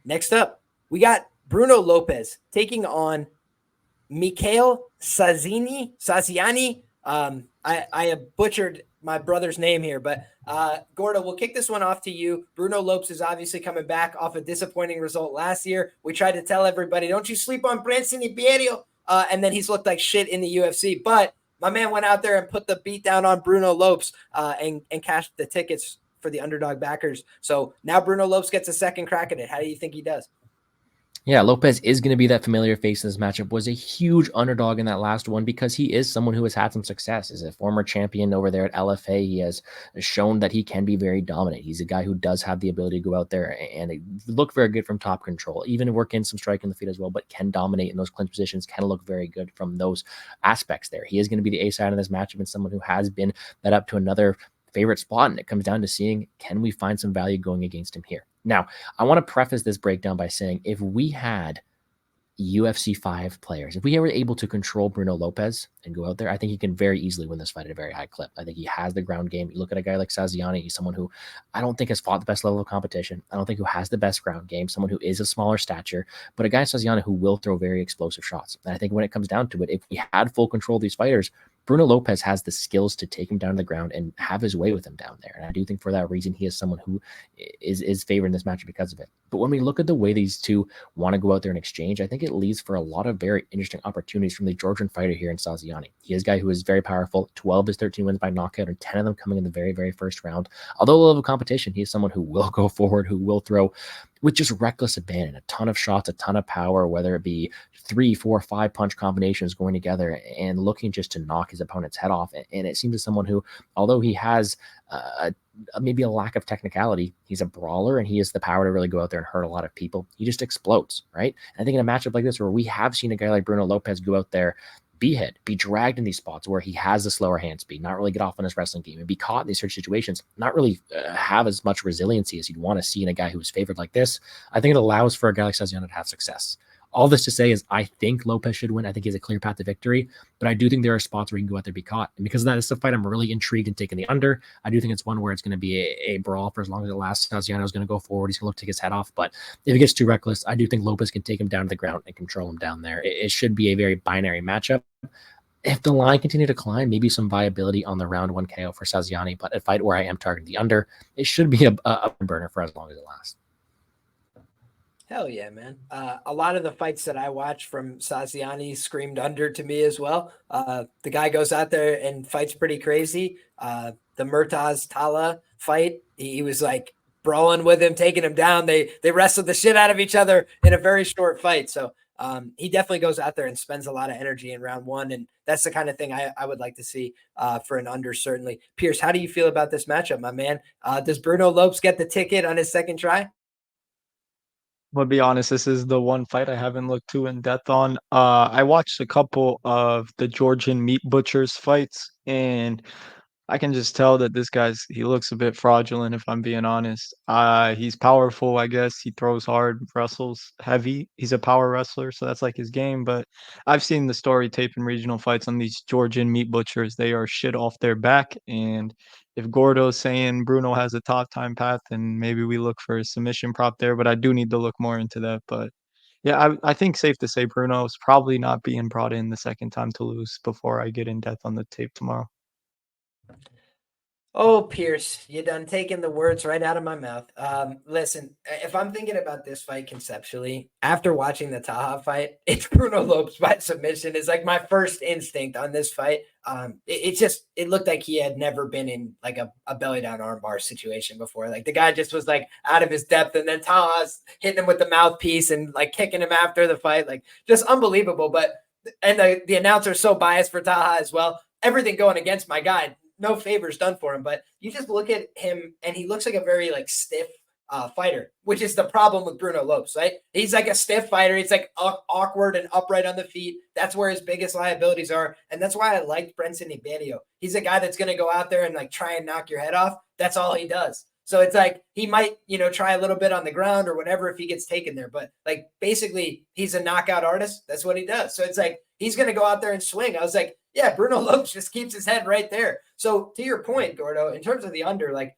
Next up, we got Bruno Lopes taking on Mikheil Sazhiniani. I have butchered my brother's name here, but Gordo, we'll kick this one off to you. Bruno Lopes is obviously coming back off a disappointing result last year. We tried to tell everybody, don't you sleep on Branson Imperial. And then he's looked like shit in the UFC. But my man went out there and put the beat down on Bruno Lopes and cashed the tickets for the underdog backers. So now Bruno Lopes gets a second crack at it. How do you think he does? Yeah, Lopez is going to be that familiar face in this matchup. Was a huge underdog in that last one because he is someone who has had some success. As a former champion over there at LFA, he has shown that he can be very dominant. He's a guy who does have the ability to go out there and look very good from top control, even work in some strike in the feet as well, but can dominate in those clinch positions, can look very good from those aspects there. He is going to be the A side in this matchup and someone who has been led up to another favorite spot, and it comes down to seeing, can we find some value going against him here? Now, I want to preface this breakdown by saying if we had UFC 5 players, if we were able to control Bruno Lopes and go out there, I think he can very easily win this fight at a very high clip. I think he has the ground game. You look at a guy like Sazhiniani, he's someone who I don't think has fought the best level of competition. I don't think who has the best ground game, someone who is a smaller stature, but a guy Sazhiniani who will throw very explosive shots. And I think when it comes down to it, if we had full control of these fighters, Bruno Lopes has the skills to take him down to the ground and have his way with him down there. And I do think for that reason, he is someone who is favored in this matchup because of it. But when we look at the way these two want to go out there and exchange, I think it leads for a lot of very interesting opportunities from the Georgian fighter here in Sazhiniani. He is a guy who is very powerful, 12 of his 13 wins by knockout, and 10 of them coming in the very, very first round. Although a level of competition, he is someone who will go forward, who will throw with just reckless abandon, a ton of shots, a ton of power, whether it be 3, 4, 5 punch combinations going together and looking just to knock his opponent's head off. And it seems as someone who, although he has maybe a lack of technicality, he's a brawler and he has the power to really go out there and hurt a lot of people. He just explodes, right? And I think in a matchup like this, where we have seen a guy like Bruno Lopes go out there, be hit, be dragged in these spots where he has a slower hand speed, not really get off on his wrestling game, and be caught in these certain situations, not really have as much resiliency as you'd want to see in a guy who's favored like this. I think it allows for a guy like Sazhiniani to have success. All this to say is I think Lopez should win. I think he has a clear path to victory, but I do think there are spots where he can go out there and be caught. And because of that, it's a fight I'm really intrigued in taking the under. I do think it's one where it's going to be a brawl for as long as it lasts. Sazhiniani is going to go forward. He's going to look to take his head off. But if it gets too reckless, I do think Lopez can take him down to the ground and control him down there. It should be a very binary matchup. If the line continued to climb, maybe some viability on the round 1 KO for Sazhiniani, but a fight where I am targeting the under, it should be a burner for as long as it lasts. Hell yeah, man. A lot of the fights that I watch from Sazhiniani screamed under to me as well. The guy goes out there and fights pretty crazy. The Murtaz Tala fight, he was like brawling with him, taking him down. They wrestled the shit out of each other in a very short fight. So he definitely goes out there and spends a lot of energy in round 1. And that's the kind of thing I would like to see for an under, certainly. Pierce, how do you feel about this matchup, my man? Does Bruno Lopes get the ticket on his second try? I'm gonna be honest, this is the one fight I haven't looked too in depth on. I watched a couple of the Georgian meat butchers fights, and I can just tell that he looks a bit fraudulent, if I'm being honest. He's powerful, I guess. He throws hard, wrestles heavy. He's a power wrestler, so that's like his game. But I've seen the story tape and regional fights on these Georgian meat butchers. They are shit off their back. And if Gordo's saying Bruno has a top time path, then maybe we look for a submission prop there. But I do need to look more into that. But yeah, I think safe to say Bruno's probably not being brought in the second time to lose before I get in depth on the tape tomorrow. Oh, Pierce, you done taking the words right out of my mouth. Listen, if I'm thinking about this fight conceptually, after watching the Taha fight, it's Bruno Lopes by submission is like my first instinct on this fight. It looked like he had never been in like a belly down armbar situation before. Like the guy just was like out of his depth, and then Taha's hitting him with the mouthpiece and like kicking him after the fight, like just unbelievable. And the announcer's so biased for Taha as well. Everything going against my guy. No favors done for him, but you just look at him and he looks like a very like stiff fighter, which is the problem with Bruno Lopes, right? He's like a stiff fighter. He's like awkward and upright on the feet. That's where his biggest liabilities are. And that's why I liked Branson Imperial. He's a guy that's going to go out there and like try and knock your head off. That's all he does. So it's like he might, try a little bit on the ground or whatever if he gets taken there. But like basically he's a knockout artist. That's what he does. So it's like he's going to go out there and swing. I was like, yeah, Bruno Lopes just keeps his head right there. So to your point, Gordo, in terms of the under, like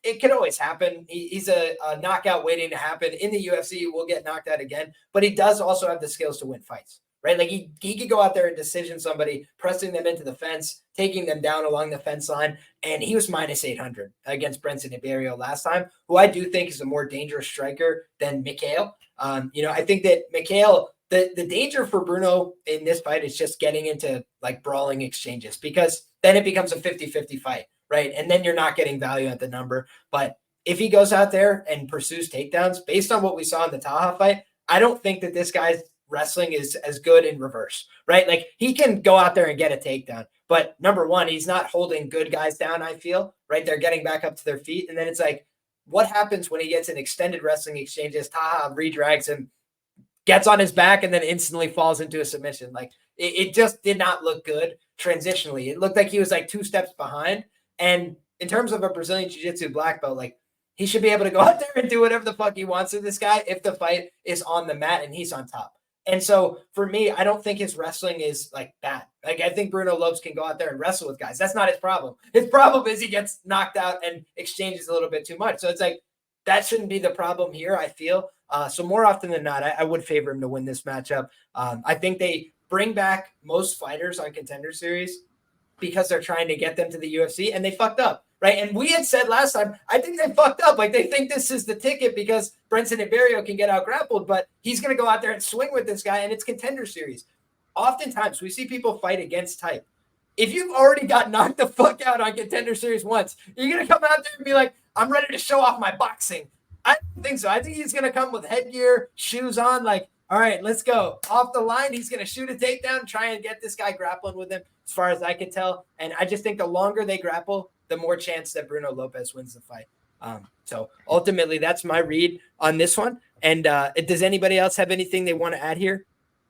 it could always happen. He's a knockout waiting to happen. In the UFC, he will get knocked out again, but he does also have the skills to win fights, right? Like he could go out there and decision somebody, pressing them into the fence, taking them down along the fence line. And he was minus 800 against Brenton Iberio last time, who I do think is a more dangerous striker than Mikheil. I think that Mikheil, the danger for Bruno in this fight is just getting into like brawling exchanges, because then it becomes a 50-50 fight, right? And then you're not getting value at the number. But if he goes out there and pursues takedowns, based on what we saw in the Taha fight, I don't think that this guy's wrestling is as good in reverse, right? Like he can go out there and get a takedown, but number one, he's not holding good guys down, I feel, right? They're getting back up to their feet. And then it's like, what happens when he gets an extended wrestling exchange as Taha redrags him, gets on his back, and then instantly falls into a submission? Like it just did not look good transitionally. It looked like he was like 2 steps behind. And in terms of a Brazilian Jiu-Jitsu black belt, like he should be able to go out there and do whatever the fuck he wants to this guy if the fight is on the mat and he's on top. And so for me, I don't think his wrestling is like bad. Like I think Bruno Lopes can go out there and wrestle with guys. That's not his problem. His problem is he gets knocked out and exchanges a little bit too much. So it's like, that shouldn't be the problem here, I feel. So more often than not, I would favor him to win this matchup. I think they bring back most fighters on Contender Series because they're trying to get them to the UFC, and they fucked up, right? And we had said last time, I think they fucked up. Like they think this is the ticket because Brenton Iberio can get out grappled, but he's going to go out there and swing with this guy, and it's Contender Series. Oftentimes we see people fight against type. If you've already got knocked the fuck out on Contender Series once, you're going to come out there and be like, I'm ready to show off my boxing. I don't think so. I think he's going to come with headgear, shoes on, like, all right, let's go. Off the line, he's going to shoot a takedown, try and get this guy grappling with him, as far as I can tell. And I just think the longer they grapple, the more chance that Bruno Lopes wins the fight. So ultimately, that's my read on this one. And does anybody else have anything they want to add here?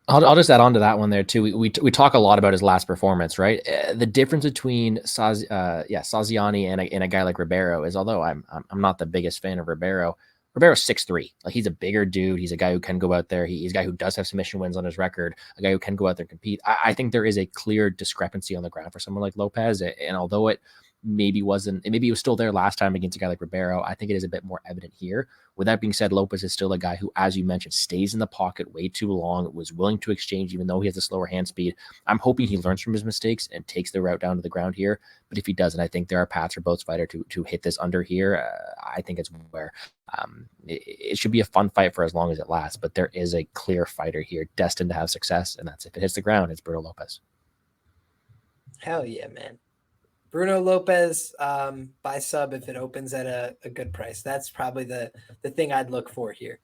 I'll just add on to that one there too. We talk a lot about his last performance, right? The difference between Sazhiniani and a guy like Ribeiro is, although I'm not the biggest fan of Ribeiro, Ribeiro's 6'3". Like he's a bigger dude. He's a guy who can go out there. He's a guy who does have submission wins on his record. A guy who can go out there and compete. I think there is a clear discrepancy on the ground for someone like Lopes, and although it maybe was still there last time against a guy like Ribeiro, I think it is a bit more evident here. With that being said, Lopes is still a guy who, as you mentioned, stays in the pocket way too long, was willing to exchange even though he has a slower hand speed. I'm hoping he learns from his mistakes and takes the route down to the ground here. But if he doesn't, I think there are paths for both fighters to hit this under here. I think it's where it should be a fun fight for as long as it lasts. But there is a clear fighter here destined to have success, and that's if it hits the ground, it's Bruno Lopes. Hell yeah, man. Bruno Lopes by sub if it opens at a good price. That's probably the thing I'd look for here.